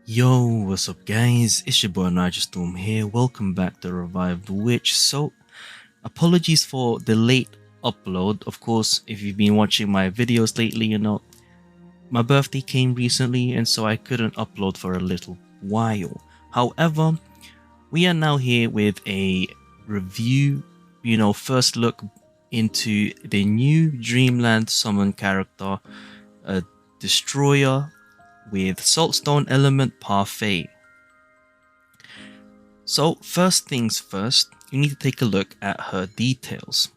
Yo, what's up guys? It's your boy Nitrostorm here. Welcome back to RevivedWitch. So, apologies for the late upload. Of course, if you've been watching my videos lately, you know, my birthday came recently and so I couldn't upload for a little while. However, we are now here with a review, first look into the new Dreamland summon character, a destroyer with Saltstone element Parfait. So first things first, you need to take a look at her details.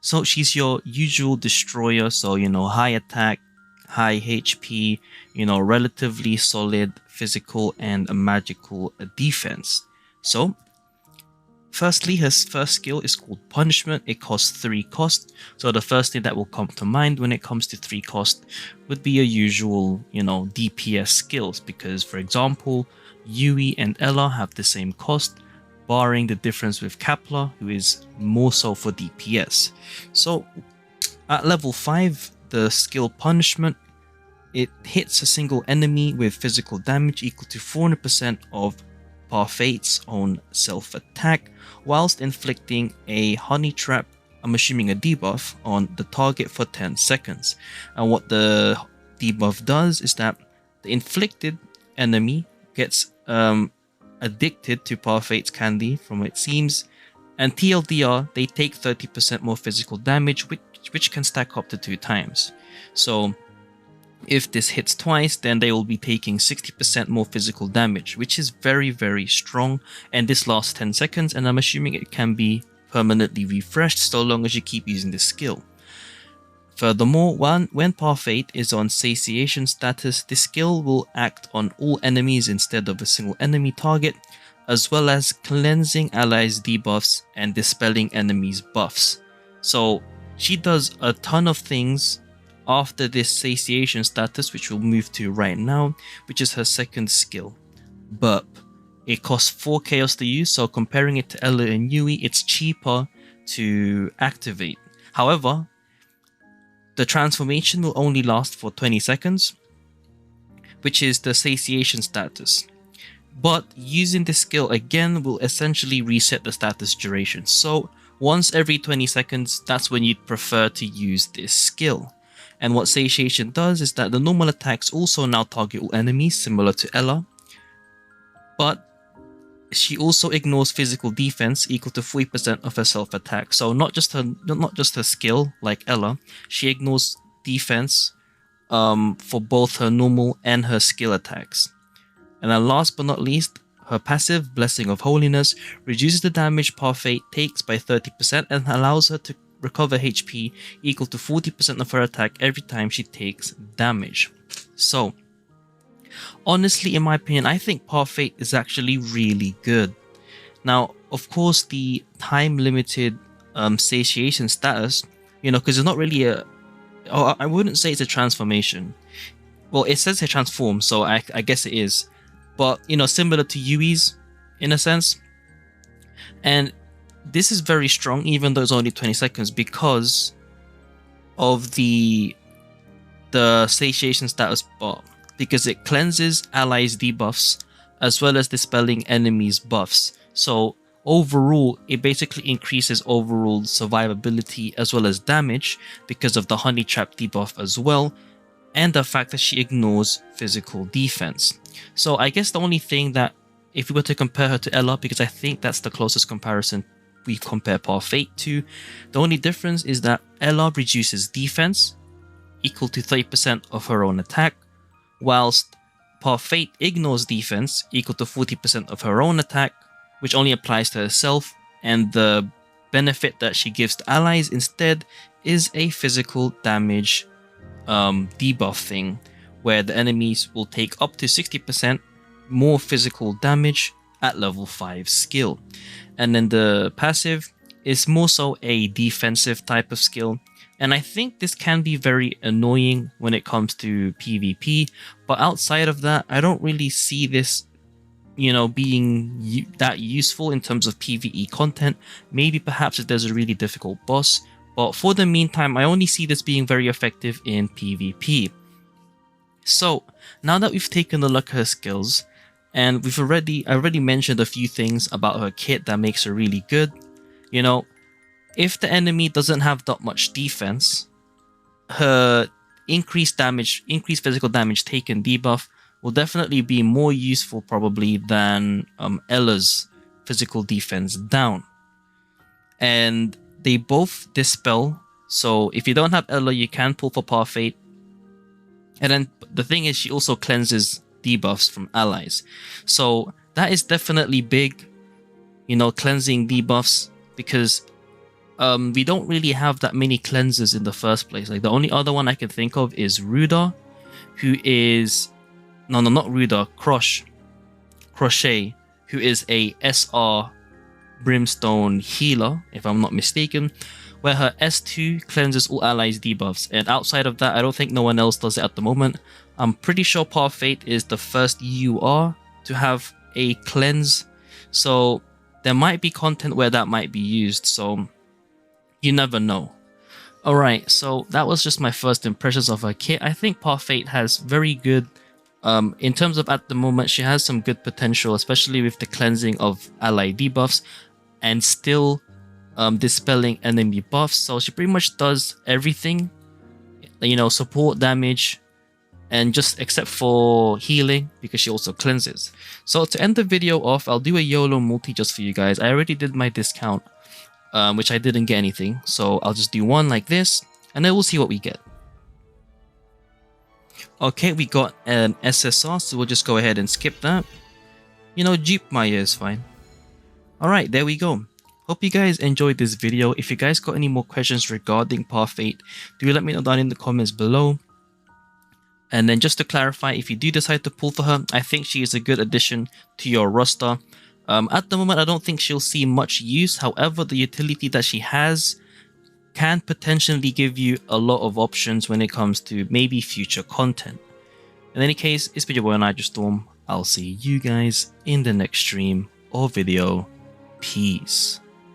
So she's your usual destroyer, so high attack, high HP, relatively solid physical and magical defense. So firstly, his first skill is called Punishment. It costs 3 cost. So the first thing that will come to mind when it comes to 3 cost would be your usual, DPS skills. Because for example, Yui and Ella have the same cost, barring the difference with Kepler, who is more so for DPS. So at level 5, the skill Punishment, it hits a single enemy with physical damage equal to 400% of Parfait's own self-attack, whilst inflicting a honey trap, I'm assuming a debuff, on the target for 10 seconds. And what the debuff does is that the inflicted enemy gets addicted to Parfait's candy, from what it seems, and TLDR, they take 30% more physical damage, which can stack up to 2 times. So if this hits twice, then they will be taking 60% more physical damage, which is very, very strong. And this lasts 10 seconds, and I'm assuming it can be permanently refreshed so long as you keep using this skill. Furthermore, when Parfait is on satiation status, this skill will act on all enemies instead of a single enemy target, as well as cleansing allies' debuffs and dispelling enemies' buffs. So she does a ton of things after this satiation status, which we'll move to right now, which is her second skill, Burp. It costs 4 chaos to use, so comparing it to Ella and Yui, it's cheaper to activate. However, the transformation will only last for 20 seconds, which is the satiation status. But using this skill again will essentially reset the status duration. So once every 20 seconds, that's when you'd prefer to use this skill. And what satiation does is that the normal attacks also now target all enemies, similar to Ella, but she also ignores physical defense equal to 40% of her self-attack. So not just her skill like Ella, she ignores defense for both her normal and her skill attacks. And then last but not least, her passive, Blessing of Holiness, reduces the damage Parfait takes by 30% and allows her to recover HP equal to 40% of her attack every time she takes damage. So honestly, in my opinion, I think Parfait is actually really good. Now, of course, the time limited satiation status, because it's not really I wouldn't say it's a transformation. Well, it says it transforms, so I guess it is, but similar to Yui's in a sense. And this is very strong, even though it's only 20 seconds, because of the satiation status bar, because it cleanses allies' debuffs as well as dispelling enemies' buffs. So overall, it basically increases overall survivability as well as damage because of the honey trap debuff as well, and the fact that she ignores physical defense. So I guess the only thing that, if we were to compare her to Ella, because I think that's the closest comparison we compare Parfait to, the only difference is that Ella reduces defense equal to 30% of her own attack, whilst Parfait ignores defense equal to 40% of her own attack, which only applies to herself, and the benefit that she gives to allies instead is a physical damage debuff thing, where the enemies will take up to 60% more physical damage at level 5 skill. And then the passive is more so a defensive type of skill, and I think this can be very annoying when it comes to PvP, but outside of that, I don't really see this being that useful in terms of PvE content. Maybe perhaps if there's a really difficult boss, but for the meantime, I only see this being very effective in PvP. So now that we've taken a look at her skills, And I already mentioned a few things about her kit that makes her really good. You know, if the enemy doesn't have that much defense, her increased physical damage taken debuff will definitely be more useful probably than Ella's physical defense down. And they both dispel, so if you don't have Ella, you can pull for Parfait. And then the thing is, she also cleanses debuffs from allies, so that is definitely big, you know, cleansing debuffs, because we don't really have that many cleansers in the first place. Like, the only other one I can think of is Ruda, who is not Ruda, Crochet, who is a SR Brimstone healer, if I'm not mistaken, where her S2 cleanses all allies debuffs, and outside of that I don't think no one else does it at the moment. I'm pretty sure Parfait is the first UR to have a cleanse, so there might be content where that might be used, so you never know. Alright, so that was just my first impressions of her kit. I think Parfait has very good, in terms of at the moment, she has some good potential, especially with the cleansing of ally debuffs and still dispelling enemy buffs. So she pretty much does everything, you know, support, damage, and just except for healing, because she also cleanses. So to end the video off, I'll do a YOLO multi just for you guys. I already did my discount, which I didn't get anything, so I'll just do one like this, and then we'll see what we get. Okay, we got an SSR, so we'll just go ahead and skip that. You know, Jeep Maya is fine. Alright, there we go. Hope you guys enjoyed this video. If you guys got any more questions regarding Parfait, do let me know down in the comments below. And then just to clarify, if you do decide to pull for her, I think she is a good addition to your roster. At the moment, I don't think she'll see much use. However, the utility that she has can potentially give you a lot of options when it comes to maybe future content. In any case, it's been your boy Nitrostorm. I'll see you guys in the next stream or video. Peace.